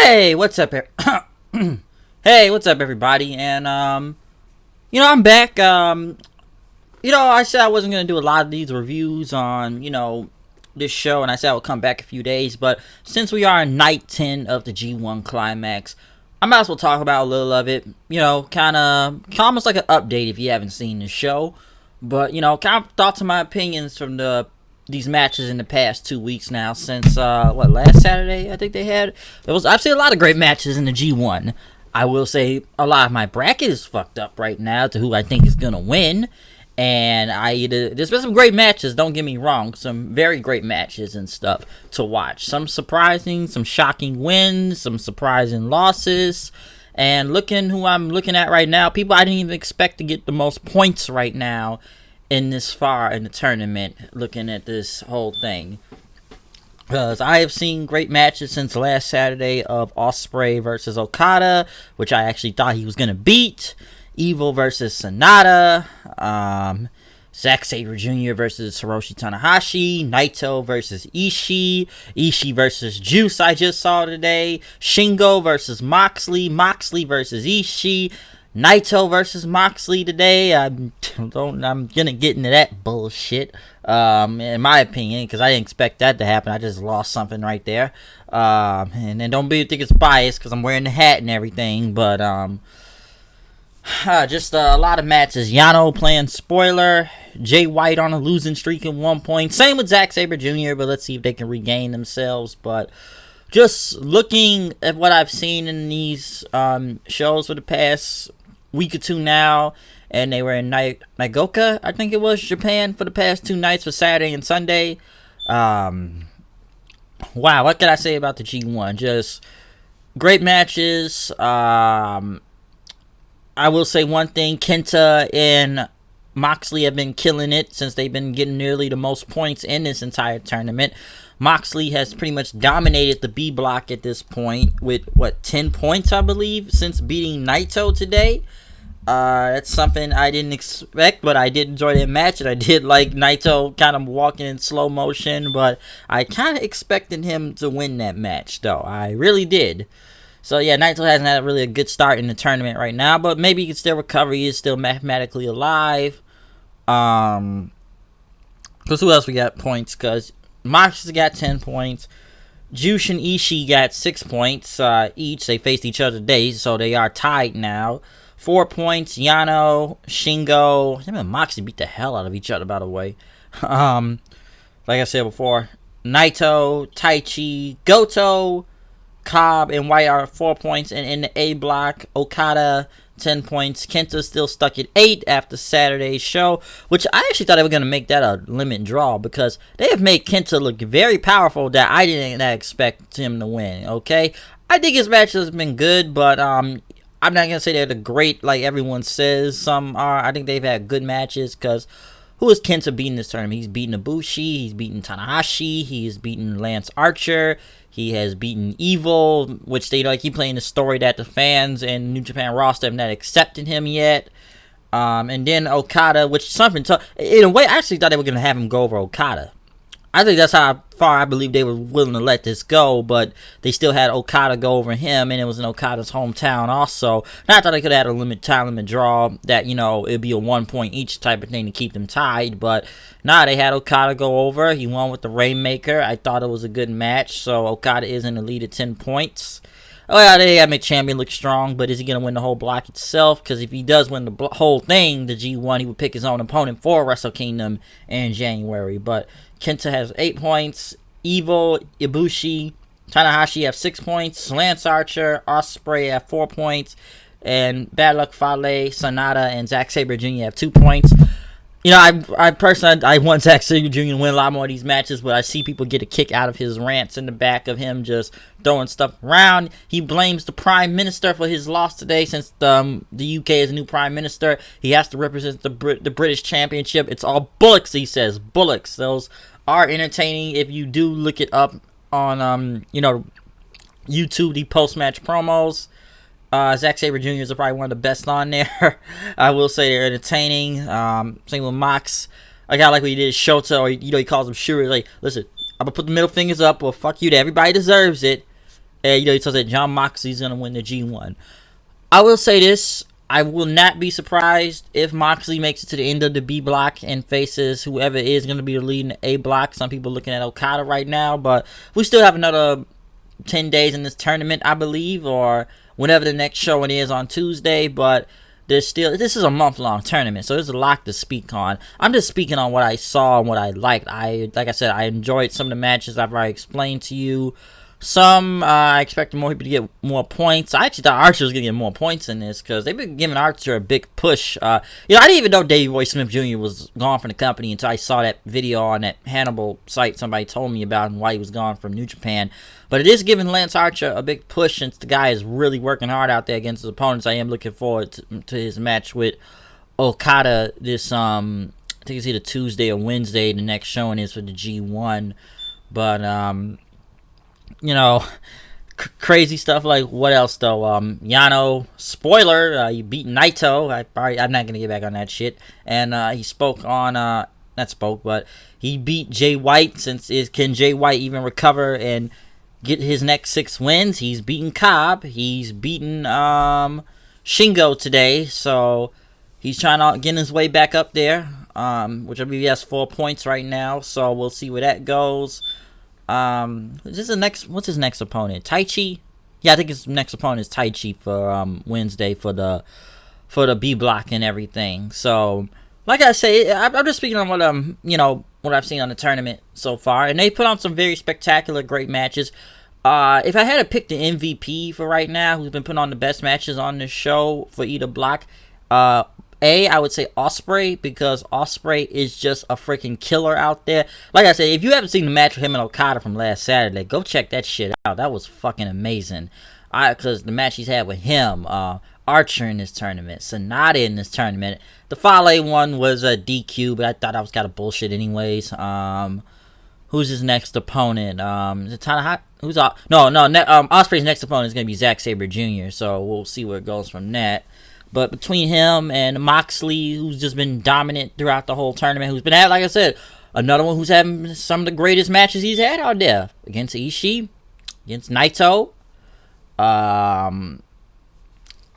Hey, what's up? Hey, what's up, everybody? And I'm back. I said I wasn't gonna do a lot of these reviews on this show, and I said I would come back a few days. But since we are in night 10 of the G1 Climax, I might as well talk about a little of it. Kind of almost like an update if you haven't seen the show. But kind of thoughts and my opinions from these matches in the past 2 weeks now, since last Saturday I think they had. I've seen a lot of great matches in the G1. I will say a lot of my bracket is fucked up right now to who I think is gonna win, and there's been some great matches. Don't get me wrong, some very great matches and stuff to watch. Some surprising, some shocking wins, some surprising losses. And looking who I'm looking at right now, people I didn't even expect to get the most points right now in this far in the tournament, looking at this whole thing. Because I have seen great matches since last Saturday of Ospreay versus Okada, which I actually thought he was going to beat. Evil versus Sonata. Zack Sabre Jr. versus Hiroshi Tanahashi. Naito versus Ishii. Ishii versus Juice I just saw today. Shingo versus Moxley. Moxley versus Ishii. Naito versus Moxley today. I'm gonna get into that bullshit. In my opinion, because I didn't expect that to happen. I just lost something right there. And then don't think it's biased because I'm wearing the hat and everything. But just a lot of matches. Yano playing spoiler. Jay White on a losing streak at 1 point. Same with Zack Sabre Jr. But let's see if they can regain themselves. But just looking at what I've seen in these shows for the past week or two now, and they were in Nagaoka, I think it was, Japan, for the past 2 nights for Saturday and Sunday. Wow, what can I say about the G1? Just great matches. I will say one thing, Kenta and Moxley have been killing it since they've been getting nearly the most points in this entire tournament. Moxley has pretty much dominated the B block at this point with 10 points, I believe, since beating Naito today. That's something I didn't expect, but I did enjoy that match, and I did like Naito kind of walking in slow motion, but I kind of expected him to win that match, though. I really did. So yeah, Naito hasn't had really a good start in the tournament right now, but maybe he can still recover. He is still mathematically alive. Because who else we got points? Because Moxley got 10 points. Juice and Ishii got 6 points each. They faced each other today, so they are tied now. 4 points. Yano, Shingo, him and Moxley beat the hell out of each other, by the way. Like I said before, Naito, Taichi, Goto, Cobb, and White are 4 points. And in the A block, Okada, 10 points. Kenta still stuck at 8 after Saturday's show, which I actually thought they were going to make that a limit draw because they have made Kenta look very powerful that I didn't expect him to win, okay? I think his match has been good, but I'm not going to say they're the great like everyone says some are. I think they've had good matches because who has Kenta beaten this tournament? He's beaten Ibushi, he's beaten Tanahashi, he's beaten Lance Archer, he has beaten Evil, which they keep playing the story that the fans and New Japan roster have not accepted him yet. And then Okada, which something in a way I actually thought they were going to have him go over Okada. I think that's how far I believe they were willing to let this go, but they still had Okada go over him, and it was in Okada's hometown also. And I thought they could have had a time limit draw that, it'd be a 1 point each type of thing to keep them tied, but they had Okada go over. He won with the Rainmaker. I thought it was a good match, so Okada is in the lead at 10 points. Oh yeah, they got McChampion look strong, but is he going to win the whole block itself? Because if he does win the whole thing, the G1, he would pick his own opponent for Wrestle Kingdom in January. But Kenta has 8 points. Evil, Ibushi, Tanahashi have 6 points. Lance Archer, Ospreay have 4 points. And Bad Luck Fale, Sonata, and Zack Sabre Jr. have 2 points. I personally, I want Zack Sabre Jr. to win a lot more of these matches, but I see people get a kick out of his rants in the back of him just throwing stuff around. He blames the Prime Minister for his loss today since the UK is a new Prime Minister. He has to represent the British Championship. It's all bullocks, he says. Bullocks. Those are entertaining if you do look it up on, YouTube, the post-match promos. Zack Sabre Jr. is probably one of the best on there. I will say they're entertaining. Same with Mox. I got like what he did Shota, or he calls him Shuri. Like, listen, I'm gonna put the middle fingers up. Well, fuck you. Everybody deserves it. And he tells that John Moxley's gonna win the G1. I will say this: I will not be surprised if Moxley makes it to the end of the B block and faces whoever is going to be the lead in the A block. Some people looking at Okada right now, but we still have another 10 days in this tournament, I believe, or whenever the next showing is on Tuesday. But this is a month-long tournament, so there's a lot to speak on. I'm just speaking on what I saw and what I liked. Like I said, I enjoyed some of the matches I've already explained to you. Some, I expected more people to get more points. I actually thought Archer was going to get more points in this because they've been giving Archer a big push. I didn't even know Davey Boy Smith Jr. was gone from the company until I saw that video on that Hannibal site somebody told me about and why he was gone from New Japan. But it is giving Lance Archer a big push since the guy is really working hard out there against his opponents. I am looking forward to his match with Okada this, I think it's either Tuesday or Wednesday. The next showing is for the G1. But, crazy stuff like what else though? Yano, spoiler, he beat Naito. I'm not gonna get back on that shit. And he spoke on not spoke, but he beat Jay White. Can Jay White even recover and get his next 6 wins? He's beaten Cobb. He's beaten Shingo today, so he's trying to get his way back up there. Which I believe he has 4 points right now. So we'll see where that goes. What's his next opponent? Taichi? Yeah, I think his next opponent is Taichi for Wednesday for the B block and everything. So, like I say, I'm just speaking on what I've seen on the tournament so far, and they put on some very spectacular, great matches. If I had to pick the MVP for right now, who's been putting on the best matches on this show for either block, I would say Ospreay, because Ospreay is just a freaking killer out there. Like I said, if you haven't seen the match with him and Okada from last Saturday, go check that shit out. That was fucking amazing. Because the match he's had with him, Archer in this tournament, Sonata in this tournament. The Fale one was a DQ, but I thought that was kind of bullshit anyways. Who's his next opponent? Is it Tanahashi? Ospreay's next opponent is going to be Zack Sabre Jr., so we'll see where it goes from that. But between him and Moxley, who's just been dominant throughout the whole tournament, who's been at, like I said, another one who's having some of the greatest matches he's had out there. Against Ishii, against Naito. I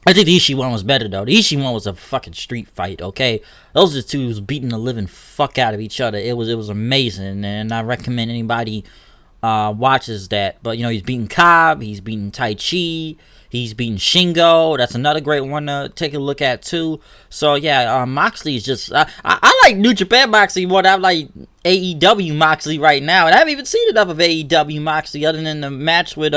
think the Ishii one was better, though. The Ishii one was a fucking street fight, okay? Those are the two who's beating the living fuck out of each other. It was amazing, and I recommend anybody watches that. But, he's beating Cobb, he's beating Taichi, he's beating Shingo. That's another great one to take a look at, too. So, yeah, Moxley is just... I like New Japan Moxley more than I like AEW Moxley right now. And I haven't even seen enough of AEW Moxley other than the match with,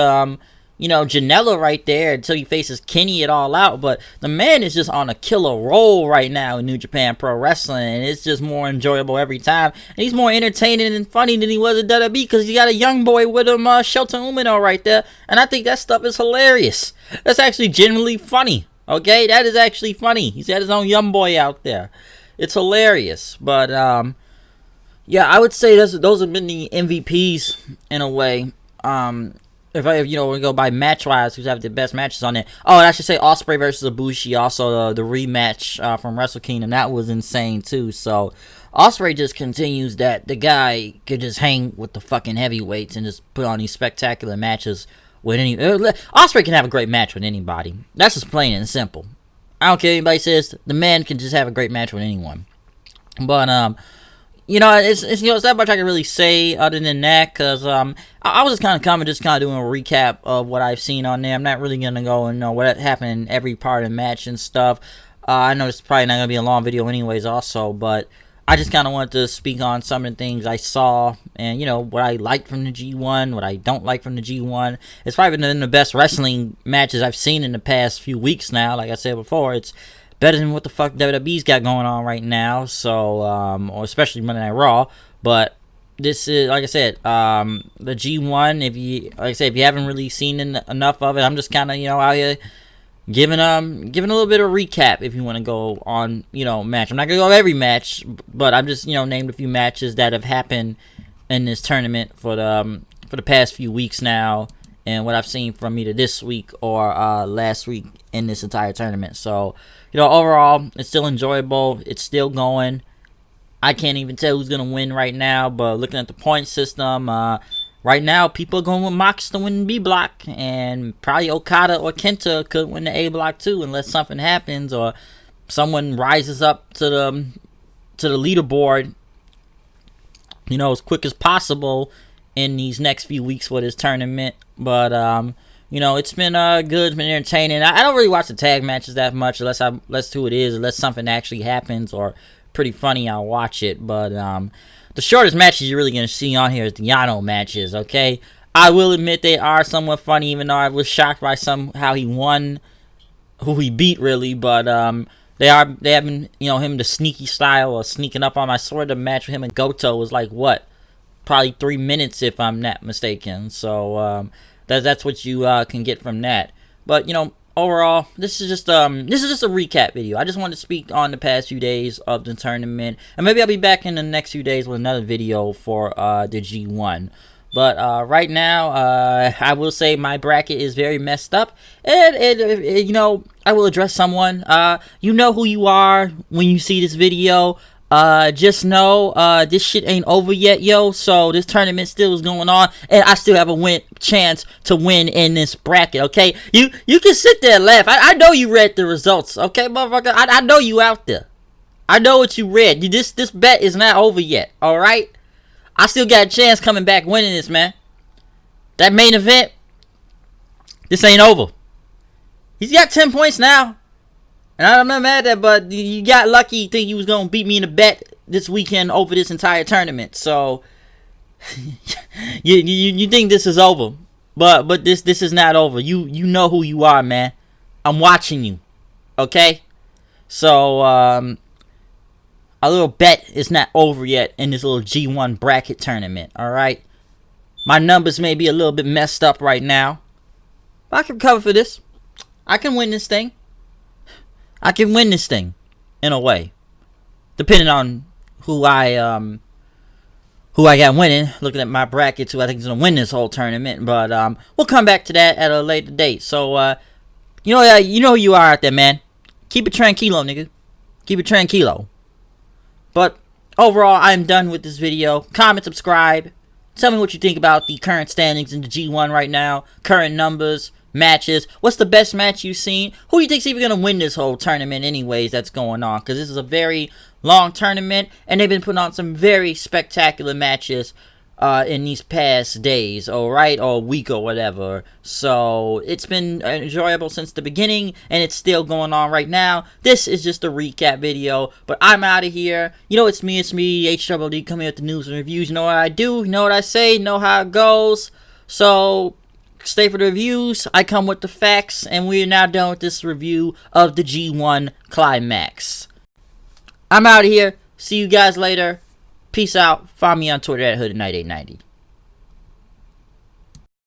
Janela right there until he faces Kenny it all out. But the man is just on a killer roll right now in New Japan Pro Wrestling. And it's just more enjoyable every time. And he's more entertaining and funny than he was at WWE because he got a young boy with him, Shota Umino right there. And I think that stuff is hilarious. That's actually genuinely funny. Okay? That is actually funny. He's got his own young boy out there. It's hilarious. But, yeah, I would say those have been the MVPs in a way. If we go by match-wise, who's have the best matches on it. Oh, and I should say Ospreay versus Ibushi, also the rematch from Wrestle Kingdom. That was insane, too. So, Ospreay just continues that the guy could just hang with the fucking heavyweights and just put on these spectacular matches with any... Ospreay can have a great match with anybody. That's just plain and simple. I don't care what anybody says. The man can just have a great match with anyone. But, it's not much I can really say other than that, because I was just kind of doing a recap of what I've seen on there. I'm not really going to go and know what happened in every part of the match and stuff. I know it's probably not going to be a long video anyways also, but I just kind of wanted to speak on some of the things I saw and, what I liked from the G1, what I don't like from the G1. It's probably been the best wrestling matches I've seen in the past few weeks now. Like I said before, it's better than what the fuck WWE's got going on right now, so, or especially Monday Night Raw, but this is, like I said, the G1, if you haven't really seen enough of it, I'm just kind of, out here giving a little bit of recap if you want to go on, match. I'm not going to go every match, but I've just, named a few matches that have happened in this tournament for the past few weeks now, and what I've seen from either this week or last week in this entire tournament. So, overall, it's still enjoyable. It's still going. I can't even tell who's going to win right now, but looking at the point system, right now, people are going with Mox to win B block, and probably Okada or Kenta could win the A block too, unless something happens or someone rises up to the leaderboard, as quick as possible in these next few weeks for this tournament. But it's been good, it's been entertaining. I don't really watch the tag matches that much unless who it is, unless something actually happens or pretty funny, I'll watch it. But the shortest matches you're really gonna see on here is the Yano matches. Okay, I will admit they are somewhat funny, even though I was shocked by how he won, who he beat really. But they have been, him the sneaky style or sneaking up on my sword. The match with him and Goto was like what, probably 3 minutes if I'm not mistaken. So that's what you can get from that. But overall, this is just a recap video. I just wanted to speak on the past few days of the tournament, and maybe I'll be back in the next few days with another video for the G1. But right now, I will say my bracket is very messed up, and I will address someone. You know who you are when you see this video. Just know this shit ain't over yet, yo. So this tournament still is going on, and I still have a chance to win in this bracket. Okay, you can sit there and laugh. I know you read the results, okay, motherfucker. I know you out there. I know what you read. This bet is not over yet. All right, I still got a chance coming back winning this, man. That main event, this ain't over. He's got 10 points now. And I'm not mad at that, but you got lucky. You think you was going to beat me in a bet this weekend over this entire tournament. So, you think this is over. But this is not over. You know who you are, man. I'm watching you. Okay? So, a little bet is not over yet in this little G1 bracket tournament. Alright? My numbers may be a little bit messed up right now. But I can cover for this. I can win this thing. I can win this thing, in a way, depending on who I got winning. Looking at my brackets, who I think is gonna win this whole tournament. But we'll come back to that at a later date. So you know who you are out there, man. Keep it tranquilo, nigga. Keep it tranquilo. But overall, I'm done with this video. Comment, subscribe. Tell me what you think about the current standings in the G1 right now. Current numbers. Matches. What's the best match you've seen? Who do you think's even gonna win this whole tournament anyways that's going on? Because this is a very long tournament, and they've been putting on some very spectacular matches in these past days, alright, or week or whatever. So it's been enjoyable since the beginning, and it's still going on right now. This is just a recap video, but I'm out of here. It's me, HWD, coming with the news and reviews. You know what I do, you know what I say, you know how it goes. So stay for the reviews. I come with the facts, and we are now done with this review of the G1 Climax. I'm out of here. See you guys later. Peace out. Follow me on Twitter at HoodedKnight890.